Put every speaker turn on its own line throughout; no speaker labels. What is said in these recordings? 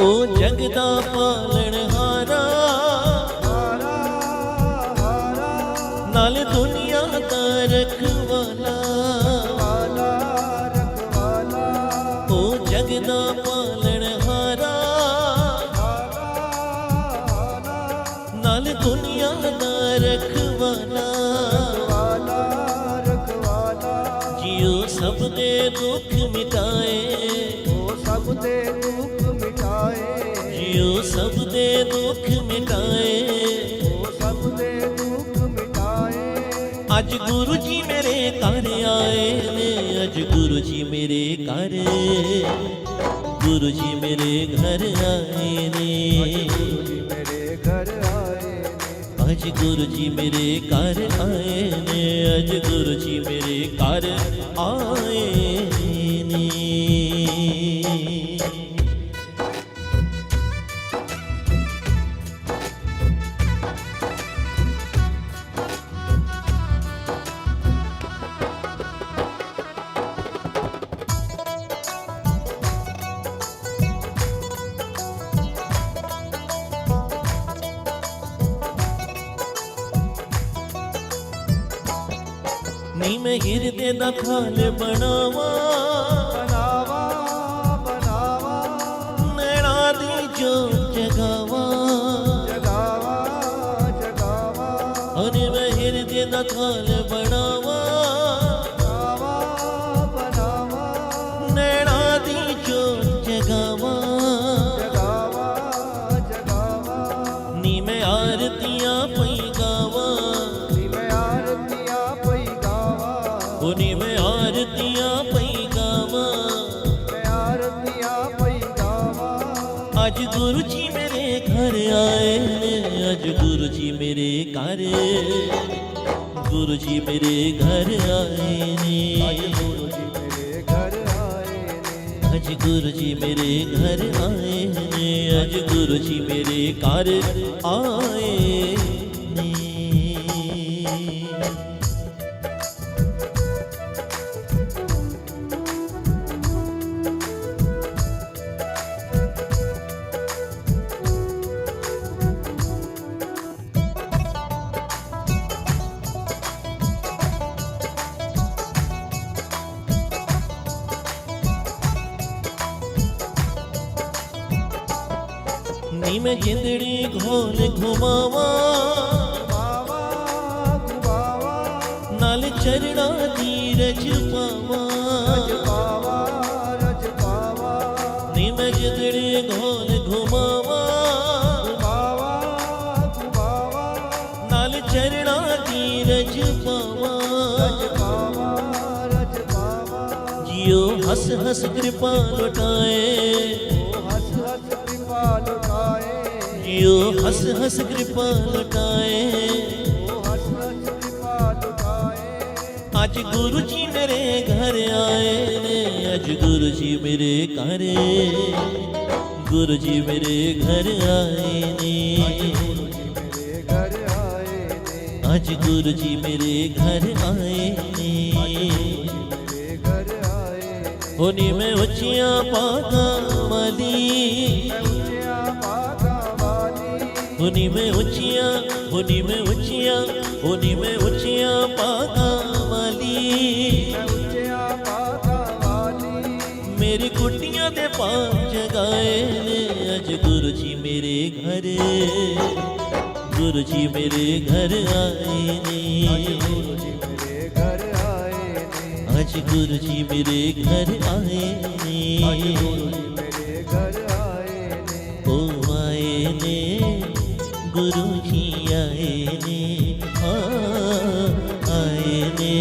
ओ जगदा पालन हारा नाल दुनिया दा रखवाला ओ जगदा पालन हारा नाल दुनिया दा रखवाला जियो सब दे दुख मिटाए
सब दे दुख मिटाए
जियो सब दे दुख मिटाए
सब दे दुख मिटाए
अज गुरु जी मेरे घर आए ने अज गुरु जी मेरे घर गुरु जी मेरे घर आए ने
मेरे घर आए
अज गुरु जी मेरे घर आए ने अज गुरु जी मेरे घर आए ने नी मैं हिरदे दा खाल बनावा
बनावा बनावा
नैना दी जो जगावा
जगावा जगावा
अरे मैं हिरदे दा खाल बनावा
बनावा बनावा
नैना दी जो जगावा
जगावा जगावा
नी मैं आरतियां पई गावा
मैं आरतियां पई गावा
नी मैं आरतियां पई गावा
मैं आरतियां पई गावा
अज गुरु जी मेरे घर आए ने अज गुरु जी मेरे घर गुरु जी मेरे घर आए ने
गुरु जी मेरे घर आए ने
अज गुरु जी मेरे घर आए ने अज गुरु जी मेरे घर आए ने नी मैं जिंदड़ी घोल घुमावा
बावा गुबावा
नाल चरणा दी रज पावा
रज पावा रज पावा
नी मैं जिंदड़ी घोल घुमावा
गुबावा गुबावा
नाल चरणा दी रज पावा
रज पावा रज पावा
जियो हस हस कृपा लुटाए
हंस हंस कृपा लुटाए
जियो हस हस कृपा लुटाए
हंस हंस कृपा लुटाए
अज गुरु जी मेरे घर आए ने अज गुरु जी मेरे घर गुरु जी मेरे घर आए ने
गुरु जी मेरे घर आए ने
अज गुरु जी मेरे घर आए ने
मेरे घर आए ने
होनी मैं उचियां पागा वाली
ऊंचिया पागा वाली
होनी मैं उचियां होनी मैं उचियां होनी मैं उचियां पागा वाली
ऊंचिया पागा वाली
मेरी कुटियां दे पांव जगाए ने अज गुरु जी मेरे घर गुरु जी मेरे घर आए ने
गुरु जी मेरे घर आए ने
अज गुरु जी मेरे घर आए ने
गुरु जी मेरे घर आए ने
ओ आए ने गुरु जी आए ने आए ने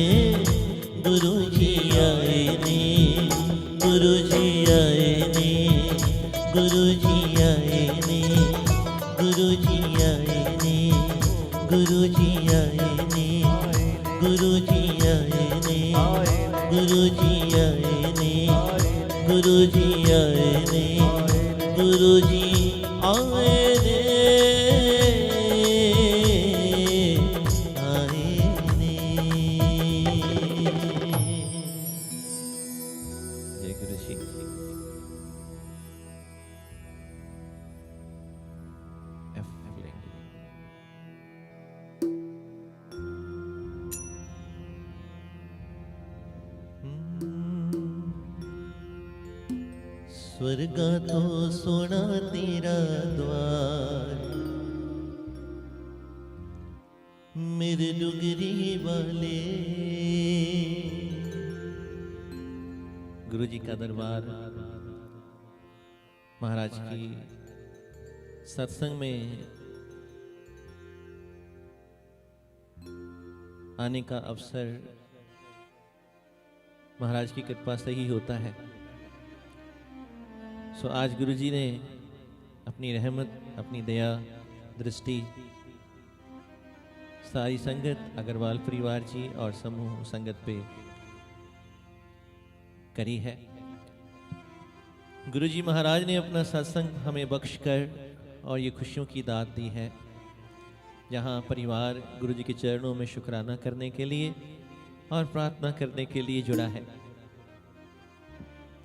गुरु जी आए ने गुरु जी आए ने गुरु जी आए ने गुरु जी आए ने गुरु जी आए ने गुरु जी आए ने गुरु जी आए ने गुरु जी आए ने गुरु जी आए ने जय गुरु जी। स्वर्गा तो सोना तेरा द्वार, मेरे डुगरी वाले। गुरु जी का दरबार महाराज की सत्संग में आने का अवसर महाराज की कृपा से ही होता है। सो आज गुरु जी ने अपनी रहमत, अपनी दया दृष्टि सारी संगत, अग्रवाल परिवार जी और समूह संगत पे करी है। गुरु जी महाराज ने अपना सत्संग हमें बख्श कर और ये खुशियों की दात दी है, जहाँ परिवार गुरु जी के चरणों में शुक्राना करने के लिए और प्रार्थना करने के लिए जुड़ा है।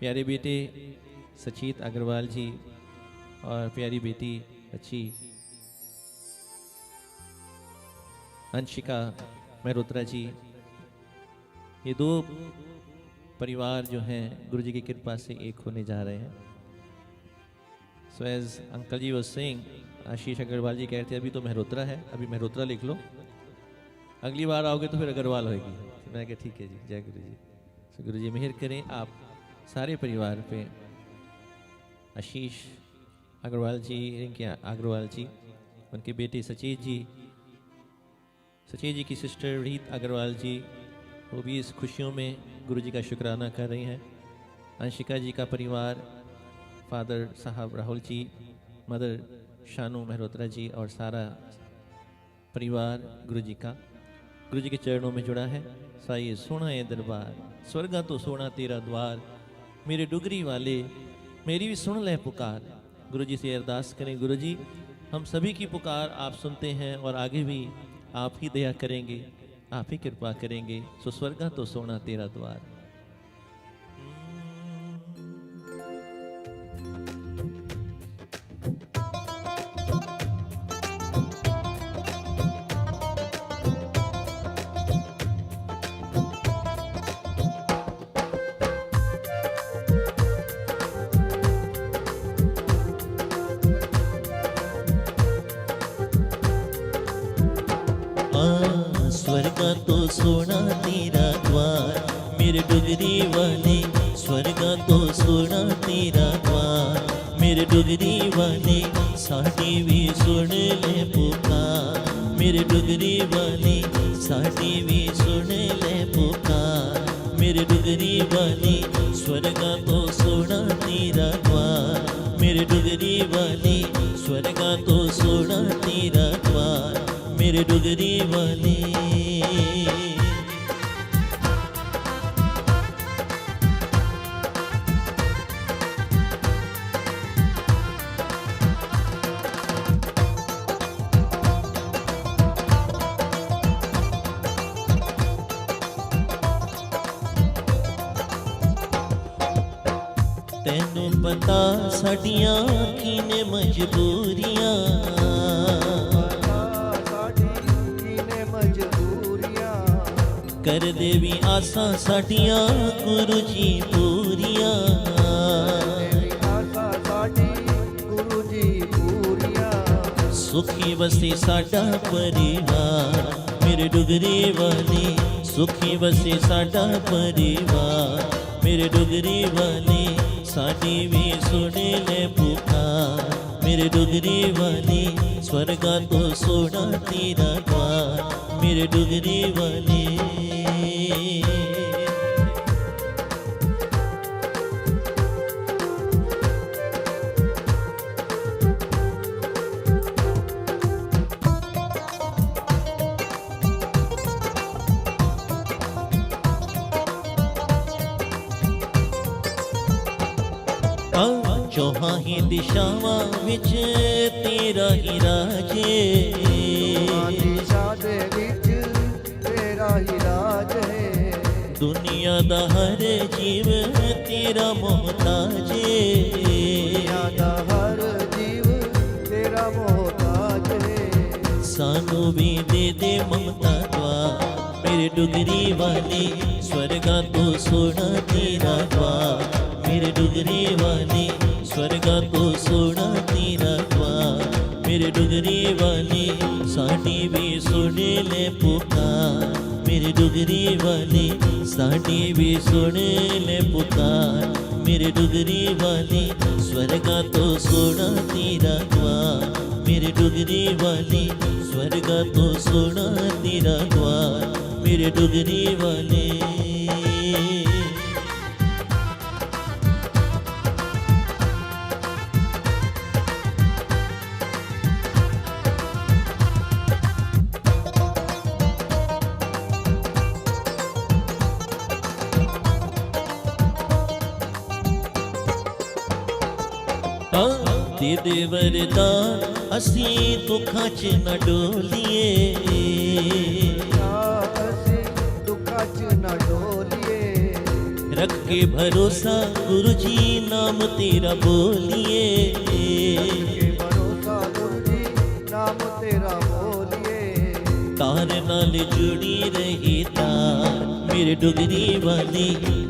प्यारे बेटे सचित अग्रवाल जी और प्यारी बेटी बच्ची अंशिका मेहरोत्रा जी, ये दो परिवार जो हैं गुरु जी की कृपा से एक होने जा रहे हैं। So as uncle ji was saying, Ashish Agarwal ji कहते हैं अभी तो मेहरोत्रा है, अभी मेहरोत्रा लिख लो, अगली बार आओगे तो फिर अग्रवाल होगी। तो मैं कहा ठीक है जी, जय गुरु जी। सो गुरु जी मेहर करें आप सारे परिवार पे, आशीष अग्रवाल जी, रिंकी अग्रवाल जी, उनके बेटे सचेत जी की सिस्टर रीत अग्रवाल जी, वो भी इस खुशियों में गुरु जी का शुक्राना कर रही हैं। अंशिका जी का परिवार, फादर साहब राहुल जी, मदर शानू मेहरोत्रा जी और सारा परिवार गुरु जी के चरणों में जुड़ा है। साई सोना है दरबार, स्वर्गा तो सोना तेरा द्वार, मेरे डुगरी वाले मेरी भी सुन ले पुकार। गुरु जी से अरदास करें, गुरु जी हम सभी की पुकार आप सुनते हैं और आगे भी आप ही दया करेंगे, आप ही कृपा करेंगे। सो स्वर्गा तो सोना तेरा द्वार। स्वर्गा तो सोना तेरा द्वार, मेरे डुगरी वाले, स्वर्गा तो सोना तेरा द्वार, मेरे डुगरी वाले, साडी भी सुन ले पुकार, मेरे डुगरी वाले, साडी भी सुन ले पुकार, मेरे डुगरी वाले, स्वर्गा तो सोना तेरा द्वार, मेरे डुगरी वाले, स्वर्गा तो सोना तेरा द्वार, मेरे डुगरी वाले। तैनू पता साडियां की ने मजबूरियां, कर देवी आसा साडियां गुरु जी पूरियां, सुखी वसे साडा परिवार, मेरे डुगरी वाले, सुखी वसे साडा परिवार, मेरे डुगरी वाले, साडी भी सुन ले पुकार, मेरे डुगरी वाले, स्वर्गा तो सोना तेरा द्वार, मेरे डुगरी वाले। चौहां ही दिशावां विच तेरा ही राजे, दुनिया दा हर जीव तेरा मोहताजे, सानू भी दे दे ममता द्वार, मेरे डुगरी वाले, स्वर्गा तो सोना तेरा द्वार, मेरे डुगरी वाले, स्वर्गा तो सोना तेरा द्वार। मेरे डुगरी वाले साडी भी सुन ले पुकार, मेरे डुगरी वाले साडी भी सुन ले पुकार। मेरे डुगरी वाले स्वर्गा तो सोना तेरा द्वार, मेरे डुगरी वाले स्वर्गा तो सोना तेरा द्वार। मेरे डुगरी वाले दे दे वरदान असी दुखां च न डोलीए,
ਅਸੀਂ ਦੁੱਖਾਂ 'ਚ ਨਾ ਡੋਲੀਏ।
रख के भरोसा गुरु जी नाम तेरा बोलिए।
ਕਿ ਭਰੋਸਾ ਗੁਰੂ ਜੀ ਨਾਮ ਤੇਰਾ ਬੋਲੀਏ।
तार नाल जुड़ी रही तार, मेरे डुगरी वाली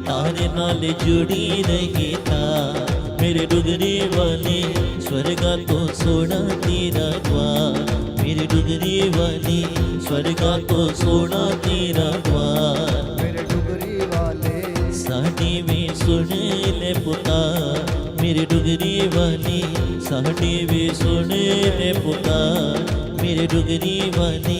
तार नाल जुड़ी रही तार। मेरे डुगरी वाले स्वर्गा तो सोना तेरा द्वार, मेरे डुगरी वाले स्वर्गा तो सोना तेरा द्वार।
ਮੇਰੇ ਡੁਗਰੀ ਵਾਲੇ
साडी भी सुन ले पुकार, मेरे डुगरी वाले साडी भी सुन ले पुकार। मेरे डुगरी वाले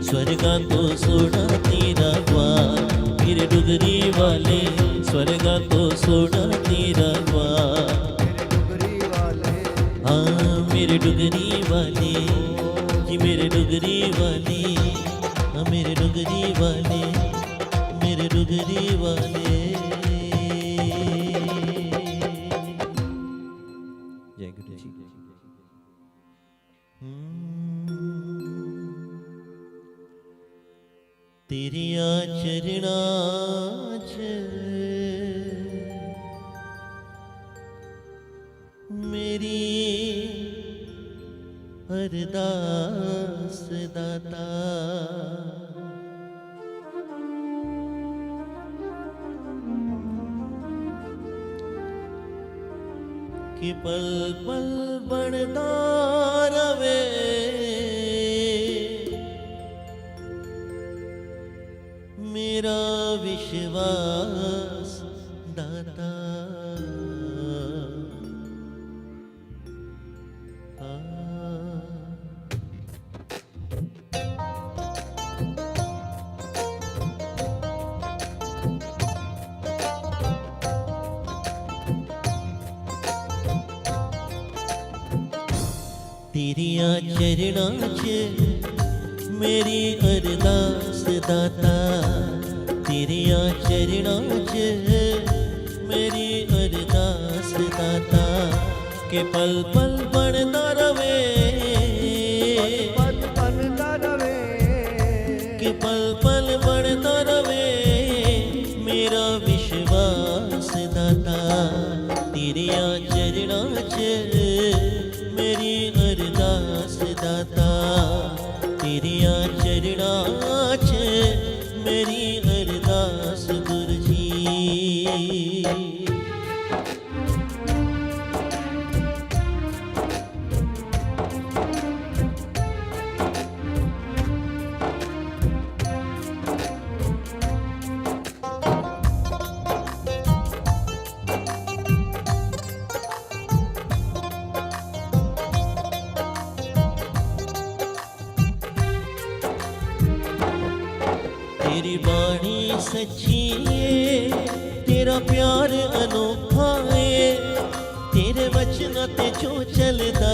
स्वर्गा तो सोना तेरा द्वार, मेरे डुगरी वाले स्वर्गा तो सोना तेरा द्वार।
ਮੇਰੇ ਡੁਗਰੀ ਵਾਲੇ
हाँ मेरे डुगरी वाले जी, मेरे डुगरी वाले हाँ मेरे डुगरी वाले, मेरे डुगरी वाले। जय गुरु जी। तेरिया चरणा च मेरी अरदास दाता। कि पल पल बढ़दा रवे मेरा विश्वास दाता। तेरिया चरणा च मेरी अरदास दाता, तेरिया चरणा च मेरी अरदास दाता। के पल पल बढ़दा रवे
ਪਲ ਬਣਦਾ ਰਵੇ।
कि पल पल बढ़दा रवे मेरा विश्वास दाता। तेरिया चरणा च मेरी अरदास दाता, तेरिया चरणा च मेरी अरदास गुरु जी। तेरी बाणी सच्ची है, तेरा प्यार अनोखा है। तेरे वचन ते जो चलदा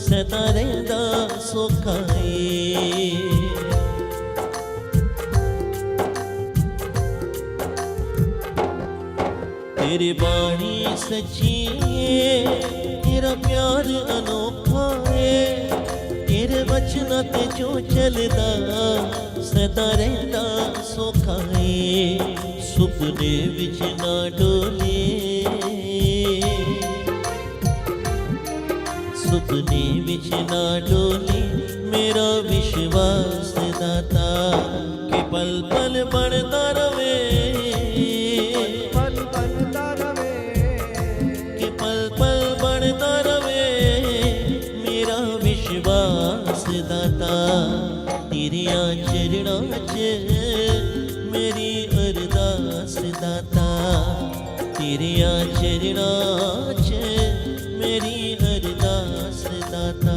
सदा रहंदा सौखा है। तेरी बाणी सच्ची है, तेरा प्यार अनोखा है। तेरे वचन ते जो चलदा सदा रहंदा सौखा है। सुपने विच ना डोले, सुपने विच ना डोले मेरा विश्वास दाता। के पल पल बढ़दा रवे
ਪਲ ਬਣਦਾ ਰਵੇ।
कि पल पल दाता तेरिया चरणा च मेरी अरदास दाता तेरिया चरणा च मेरी अरदास दाता।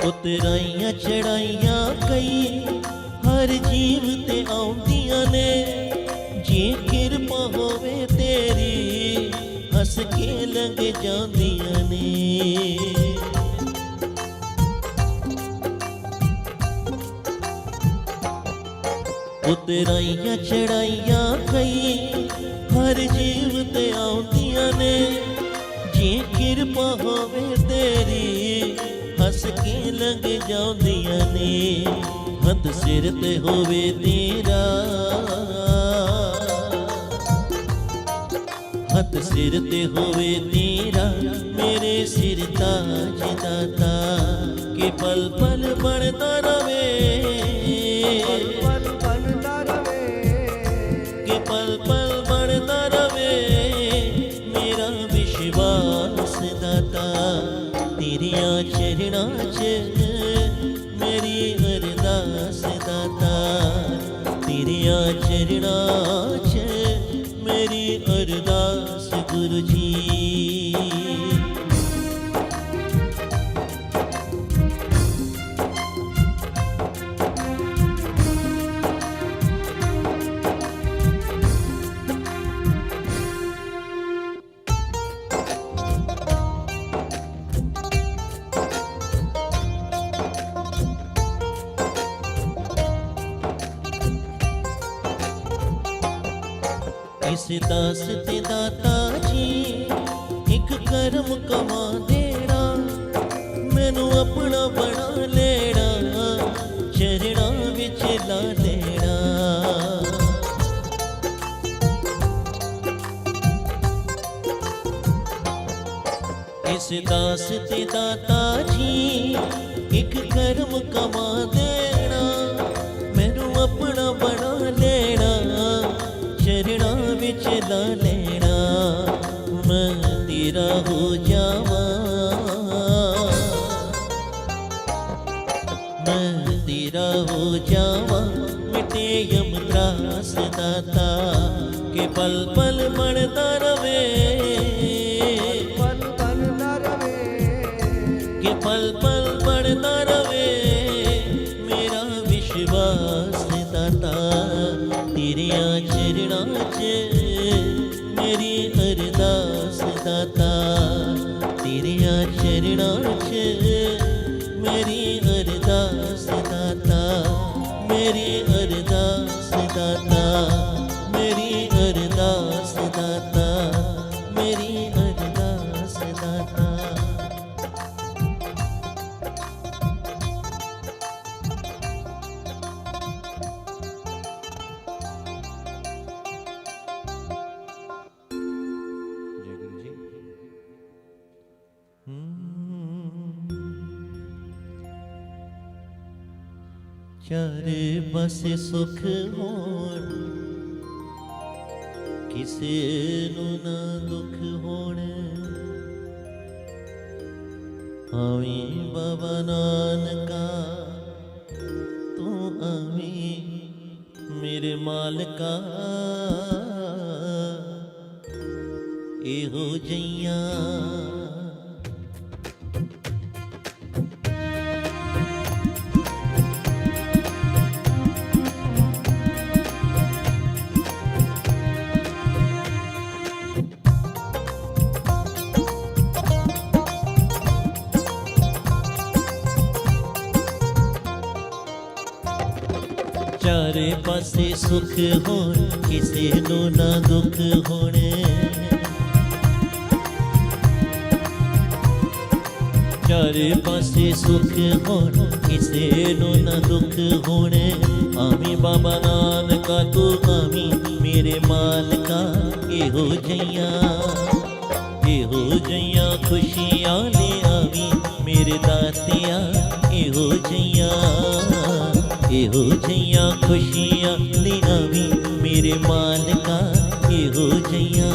उतराइयां चढ़ाइयां कई हर जीव ते आउंदियां ने जे किरपा होवे तेरी हस के लंघ जांदियां ने। उतराइयां चढ़ाइयां कई हर जीव ते आउंदियां ने जे किरपा होवे तेरी हस के लंघ जांदियां ने। हथ सिर ते होवे तेरा हथ सिर ते होवे तेरा मेरे सिर ताज दाता के पल पल बढ़ता रवे
पल पल बनता रवे
के पल पल बढ़ता रवे मेरा विश्वास दाता तेरिया चरणा च मेरी अरदास दाता तेरिया चरणा च मेरी अरदास गुरु जी। इस दास ते दाता जी एक कर्म कमा देना मैनू अपना बना लेना चरणा विच ला लेना। इस दास ते दाता जी एक कर्म कमा देना मैनू अपना बना लेना चरणा विच ला लेना। मैं तेरा हो जावा मैं तेरा हो जावा मिटे यम त्रास दाता के पल पल बढ़ता रवे
पल बनता रवे
के पल पल बढ़ता रवे मेरा विश्वास दाता तेरिया चरणा च मेरी अरदास दाता तेरिया चरणा च मेरी अरदास दाता मेरी अरदास दाता मेरी अरदास दाता मेरी अरदास दाता। चारे पासे सुख होण किसे नू ना दुख होणे आवी बाबा नानका तू आवी मेरे मालका एहो जइया चारे पासे सुख होण किसे नू ना दुख होणे चारे पासे सुख होण किसे नू ना दुख होणे आमी बाबा नानका तू आमी मेरे मालका एहो जैया खुशियाँ ले आवी मेरे दातिया एहो जैया खुशियाँ ले आवी मेरे मालका एहो जैया।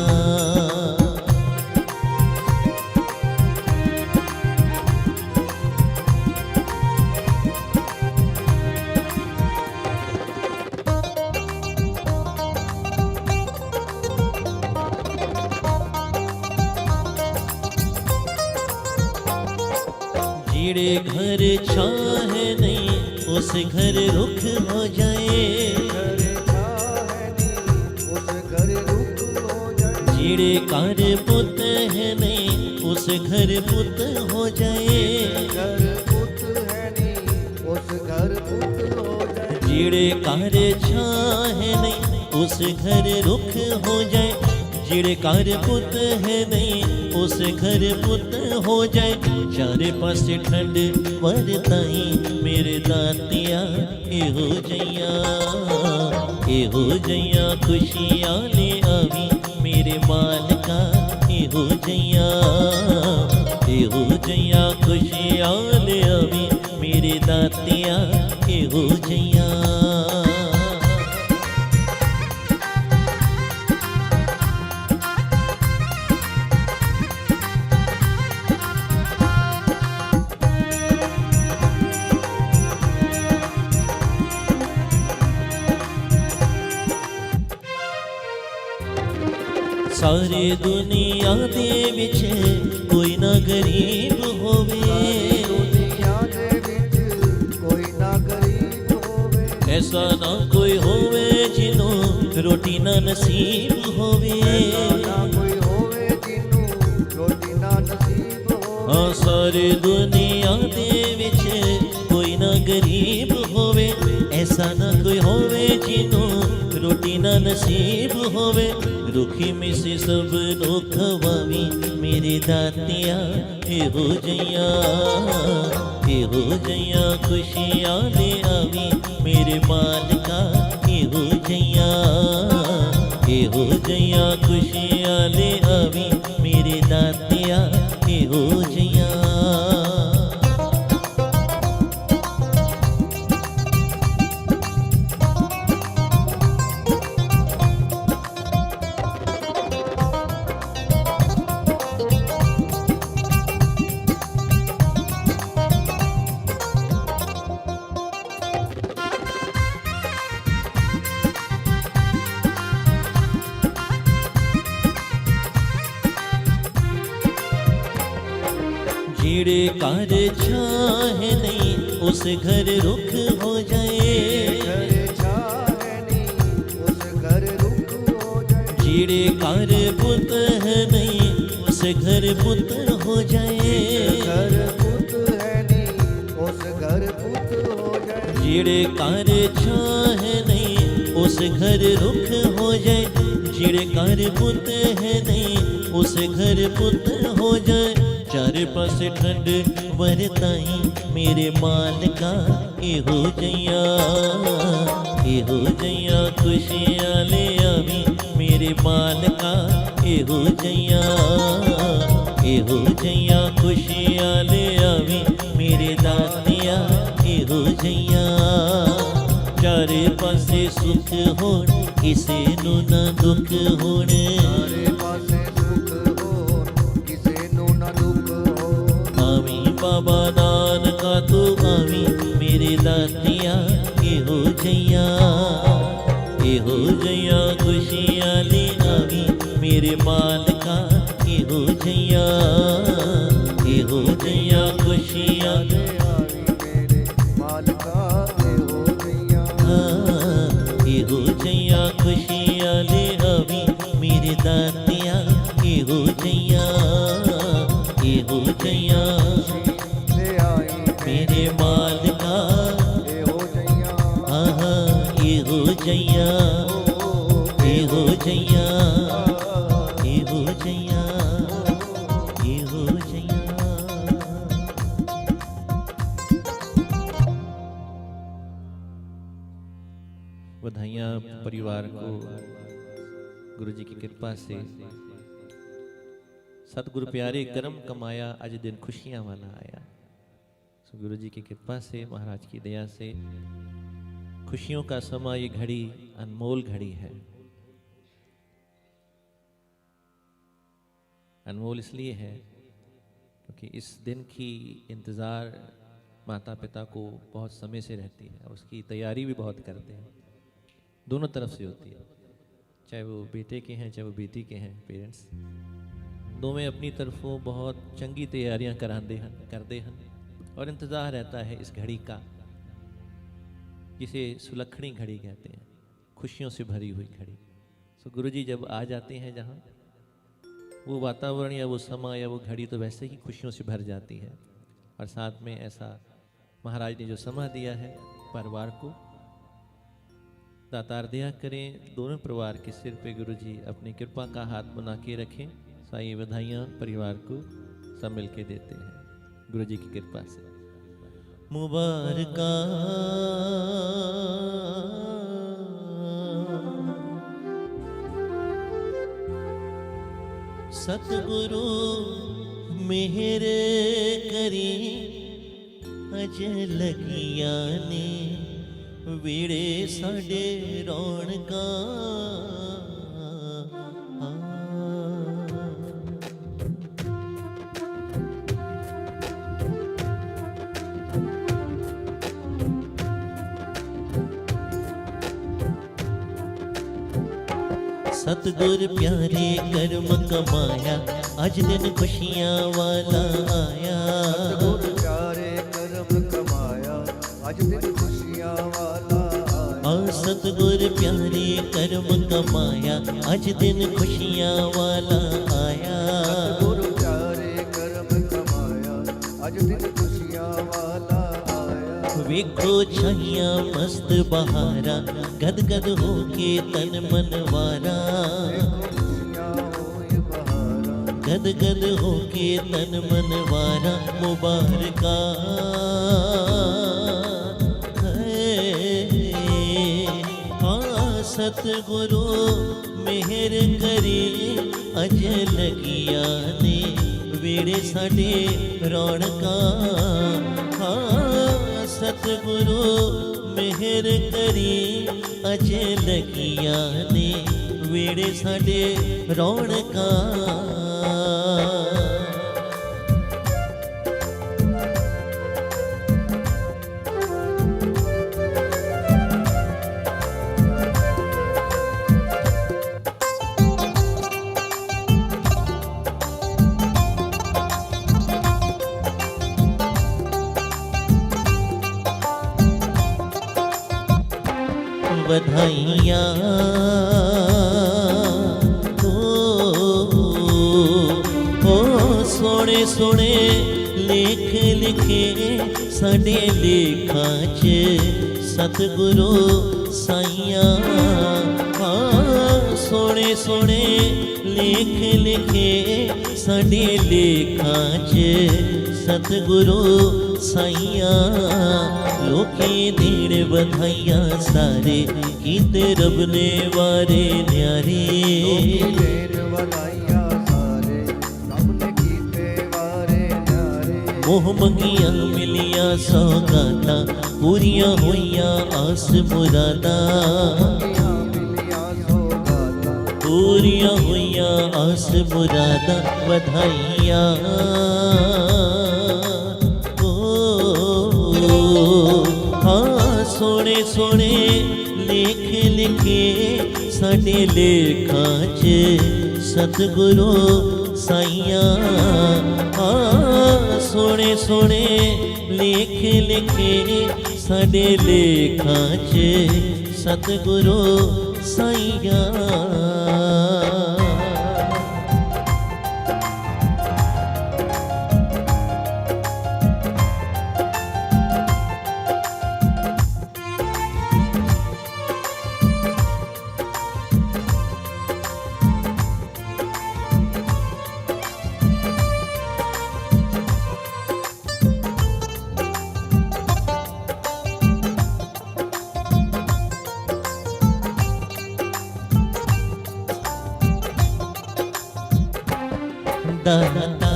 जिड़े घर छाह नहीं उस घर रुख हो जाए, जिड़े घर पुत है नहीं उस घर पुत हो जाए, जिड़े घर छाह नहीं उस घर रुख हो जाए, जिड़े घर पुत है नहीं उस घर पुत हो जाए। चारे पासे ठंड वरताई मेरे दातिया एहो जैया खुशियाँ ले आवी मेरे मालका एहो जैया खुशियाँ ले आवी मेरे दातिया एहो जैया। सारे दुनिया दे विच कोई ना गरीब होवे, ऐसा ना कोई होवे जिन्हों रोटी ना नसीब होवे। हाँ सारे दुनिया दे विच कोई ना गरीब होवे, ऐसा ना कोई होवे जिन्हों रोटी ना नसीब होवे। रुखी में से सब नो खवावी मेरे दातिया एहो जैया खुशियाँ ले आवी मेरे मालका एहो जैया खुशियाँ ले आवी मेरे दातिया एहो जैया। जिड़े घर छाह नहीं उस घर रुख हो जाए, जिड़े घर पुत है नहीं उस घर पुत हो जाए, जिड़े घर छाह नहीं उस घर रुख हो जाए, जिड़े घर पुत है नहीं उस घर पुत हो जाए। चारे पासे ठंड वरताई मेरे मालका एहो जैया खुशियाँ ले आवी मेरे मालका एहो जैया खुशियाँ ले आवी मेरे दातिया एहो जैया। चारे पासे सुख होण किसे नू ना दुख होणे, बाबा नानका तू आवी मेरे दातिया एहो जैया खुशियाँ ले आवी मेरे मालका एहो जैया खुशियाँ ले आवी मेरे मालका एहो जैया खुशियाँ ले आवी मेरे दातिया एहो जैया मेरे मालका एहो जैया एहो जैया एहो जैया एहो जैया एहो जैया। बधाइयाँ परिवार को गुरु जी की कृपा से। सतगुरु प्यारे कर्म कमाया आज दिन खुशियां वाला आया। सो गुरु जी की कृपा से, महाराज की दया से खुशियों का समा, ये घड़ी अनमोल घड़ी है। अनमोल इसलिए है क्योंकि इस दिन की इंतज़ार माता पिता को बहुत समय से रहती है, उसकी तैयारी भी बहुत करते हैं, दोनों तरफ से होती है, चाहे वो बेटे के हैं चाहे वो बेटी के हैं। पेरेंट्स दोवें अपनी तरफों बहुत चंगी तैयारियां करते हैं और इंतज़ार रहता है इस घड़ी का, जिसे सुलक्षणी घड़ी कहते हैं, खुशियों से भरी हुई घड़ी। सो गुरु जी जब आ जाते हैं जहाँ, वो वातावरण या वो समा या वो घड़ी तो वैसे ही खुशियों से भर जाती है। और साथ में ऐसा महाराज ने जो समा दिया है परिवार को, दातार दया करें दोनों परिवार के सिर पे गुरु जी अपनी कृपा का हाथ बना के रखें। सारी बधाइयाँ परिवार को सब मिल के देते हैं गुरु जी की कृपा से। मुबारका सतगुरु मेहर करी अज लगिया ने वीड़े साडे रौनका। सतगुर प्यारे कर्म कमाया आज दिन खुशियां वाला आया।
सतगुर प्यारे कर्म कमाया आज दिन खुशियां वाला आया।
सतगुर प्यारे कर्म कमाया आज दिन खुशियां वाला आया।
सतगुर प्यारे कर्म कमाया आज दिन खुशियां वाला आया।
वेखो छाइया मस्त बहारा गद गद होके तन मन वारा। गद गद होके तन मन वारा मुबारका सतगुरु मेहर करे अज लगिया ने वेड़े साडे रौनका। सतगुरु मेहर करी अज लगिया ने वेड़े साडे रौनका। बधाइयाँ हो सोने सोने लेख लिखे साडे लेखां च सतगुरु साइयां। सोने सोने लेख लिखे साडे लेखां च सतगुरु साइयां। लोके देण बधाइयां सारे कीते रब ने वारे न्यारे। मोह मंगियां मिलियां सौगातां पूरियां होइयां आस मुरादां। पूरियां होइयां आस मुरादां बधाइयां सोने सोने लेख लिखे साडे लेखां च सतगुरु साइयां। सोने सोने लेख लिखे साडे लेखां च सतगुरु साइयां। ਦਾਤਾ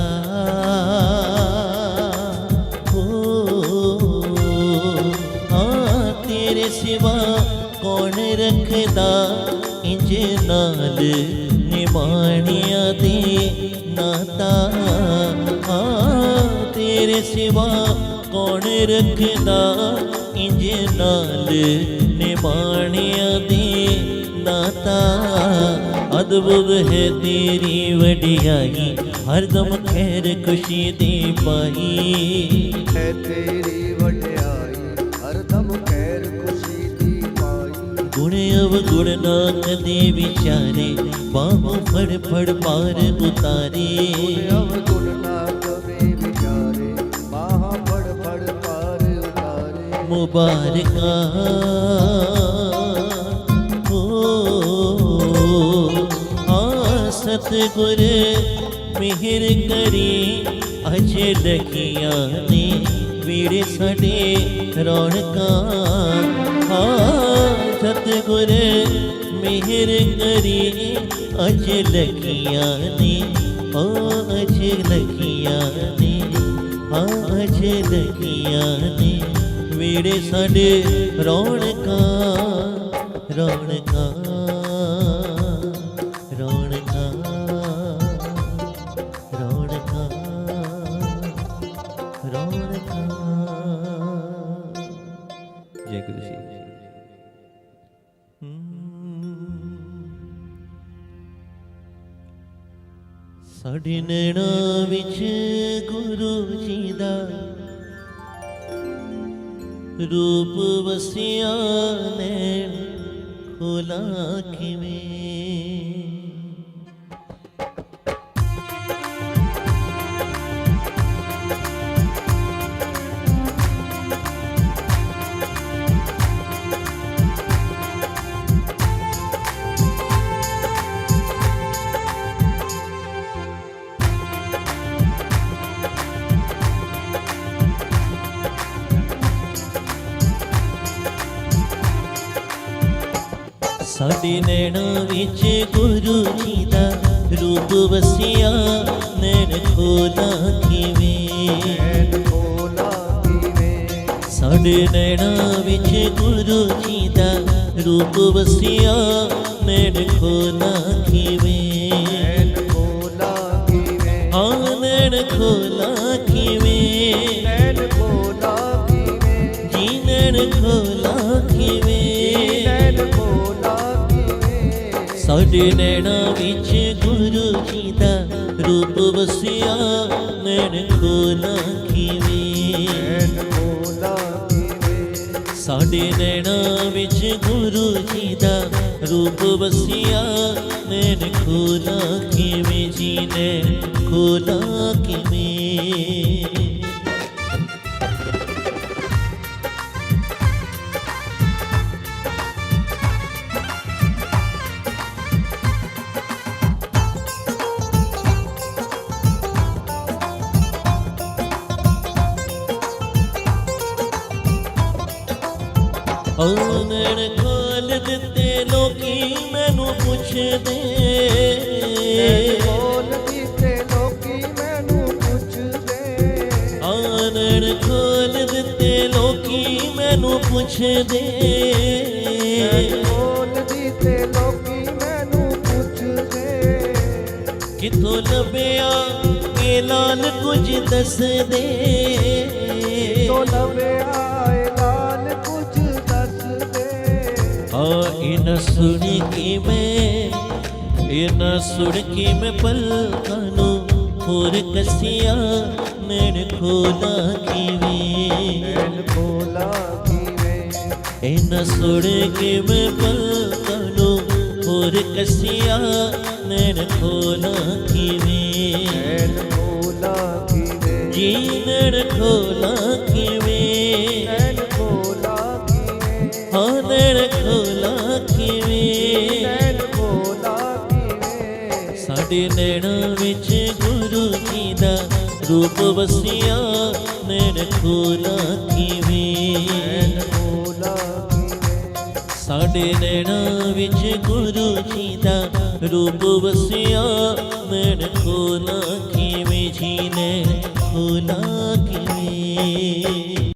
ਤੇਰੇ ਸਿਵਾ ਕੌਣ ਰੱਖਦਾ ਇੰਜ ਨਾਲ ਨਿਮਾਣਿਆਂ ਦੇ ਨਾਤਾ ਤੇਰੇ ਸਿਵਾ ਕੌਣ ਰੱਖਦਾ ਇੰਜ ਨਾਲ ਨਿਮਾਣਿਆਂ ਦੇ ਨਾਤਾ ਅਦਭੁਤ ਹੈ ਤੇਰੀ ਵਡਿਆਈ ਹਰਦਮ ਖੈਰ ਖੁਸ਼ੀ ਦੀ ਪਾਈ
ਹੈ ਤੇਰੀ ਵਡਿਆਈ ਹਰਦਮ ਖੈਰ ਖੁਸ਼ੀ ਦੀ ਪਾਈ
ਗੁਣ ਅਵਗੁਣ ਨਾ ਕਦੇ ਵਿਚਾਰੇ ਬਾਹੋਂ ਫੜ ਫੜ ਪਾਰ ਉਤਾਰੇ
ਅਵਗੁਣ ਨਾ ਕਦੇ ਵਿਚਾਰੇ ਬਾਹਾਂ ਫੜ ਫੜ ਪਾਰ ਉਤਾਰੇ
ਮੁਬਾਰਕਾਂ ਸਤਿਗੁਰ ਮਿਹਰ ਕਰੀ ਅਜੇ ਲਖੀਆਂ ਨੇ ਵੀੜੇ ਸਾਡੇ ਰੌਣਕਾਂ ਸਤਿਗੁਰ ਮਿਹਰ ਕਰੀ ਅਜੇ ਲਖੀਆਂ ਨੇ ਅਜੇ ਲਖੀਆਂ ਨੇ ਅਜੇ ਲਖੀਆਂ ਨੇ ਵੀੜੇ ਸਾਡੇ ਰੌਣਕਾਂ ਰੌਣਕਾਂ ਜੈ ਗੁਰੂ ਜੀ। ਸਾਡੇ ਨੈਣਾਂ ਵਿੱਚ ਗੁਰੂ ਜੀ ਦਾ ਰੂਪ ਵਸਿਆ ਨੈਣ ਖੋਲਾਂ ਕਿਵੇਂ ਸਾਡੇ ਨੈਣਾਂ ਵਿੱਚ ਗੁਰੂ ਜੀ ਦਾ ਰੂਪ ਵਸਿਆ ਨੈਣ ਖੋਲਾਂ ਕਿਵੇਂ ਸਾਡੇ ਨੈਣਾਂ ਵਿੱਚ ਗੁਰੂ ਜੀ ਦਾ ਰੂਪ ਵਸਿਆ ਨੈਣ ਖੋਲਾਂ ਕਿਵੇਂ ਹਾਂ ਨੈਣ ਖੋਲਾਂ ਕਿਵੇਂ ਜੀ ਨੈਣ ਖੋਲਾਂ ਕਿਵੇਂ ਸਾਡੇ ਨੈਣਾਂ ਵਿੱਚ ਗੁਰੂ ਜੀ ਦਾ ਰੂਪ ਵਸਿਆ ਨੈਣ ਖੋਲਾਂ ਕਿਵੇਂ ਸਾਡੇ ਨੈਣਾਂ ਵਿੱਚ ਗੁਰੂ ਜੀ ਦਾ ਰੂਪ ਵਸਿਆ ਨੈਣ ਖੋਲਾਂ ਕਿਵੇਂ ਜੀ ਨੈਣ ਖੋਲਾਂ ਕਿਵੇਂ ਨੈਣ ਖੋਲ ਦਿੱਤੇ ਲੋਕੀ ਮੈਨੂੰ ਪੁੱਛਦੇ ਨੈਣ ਖੋਲ ਦਿੱਤੇ ਲੋਕੀ ਮੈਨੂੰ ਪੁੱਛਦੇ ਕਿੱਥੋਂ ਲੱਭਿਆ ਇਹ ਲਾਲ ਕੁਝ ਦੱਸਦੇ ਇਨ ਸੁਣ ਕੇ ਮੈਂ ਪਲਕਾਂ ਨੂੰ ਹੋਰ ਕਸੀਆਂ ਨੈਣ ਖੋਲਾਂ ਕਿਵੇਂ ਇਨ ਸੁਣ ਕੇ ਮੈਂ ਪਲਕਾਂ ਨੂੰ ਹੋਰ ਕਸੀਆਂ ਨੈਣ ਖੋਲਾਂ ਕਿਵੇਂ ਜੀ ਨੈਣ ਖੋਲਾਂ ਕਿਵੇਂ ਹਾਂ ਨੈਣ ਖੋਲਾਂ ਕਿਵੇਂ ਸਾਡੇ ਨੈਣਾਂ ਵਿੱਚ ਗੁਰੂ ਜੀ ਦਾ ਰੂਪ ਵਸਿਆ ਨੈਣ ਖੋਲਾਂ ਕਿਵੇਂ ਸਾਡੇ ਨੈਣਾਂ ਵਿੱਚ ਗੁਰੂ ਜੀ ਦਾ ਰੂਪ ਵਸਿਆ, ਨੈਣ ਖੋਲਾਂ ਕਿਵੇਂ ਜੀ, ਨੈਣ ਖੋਲਾਂ ਕਿਵੇਂ।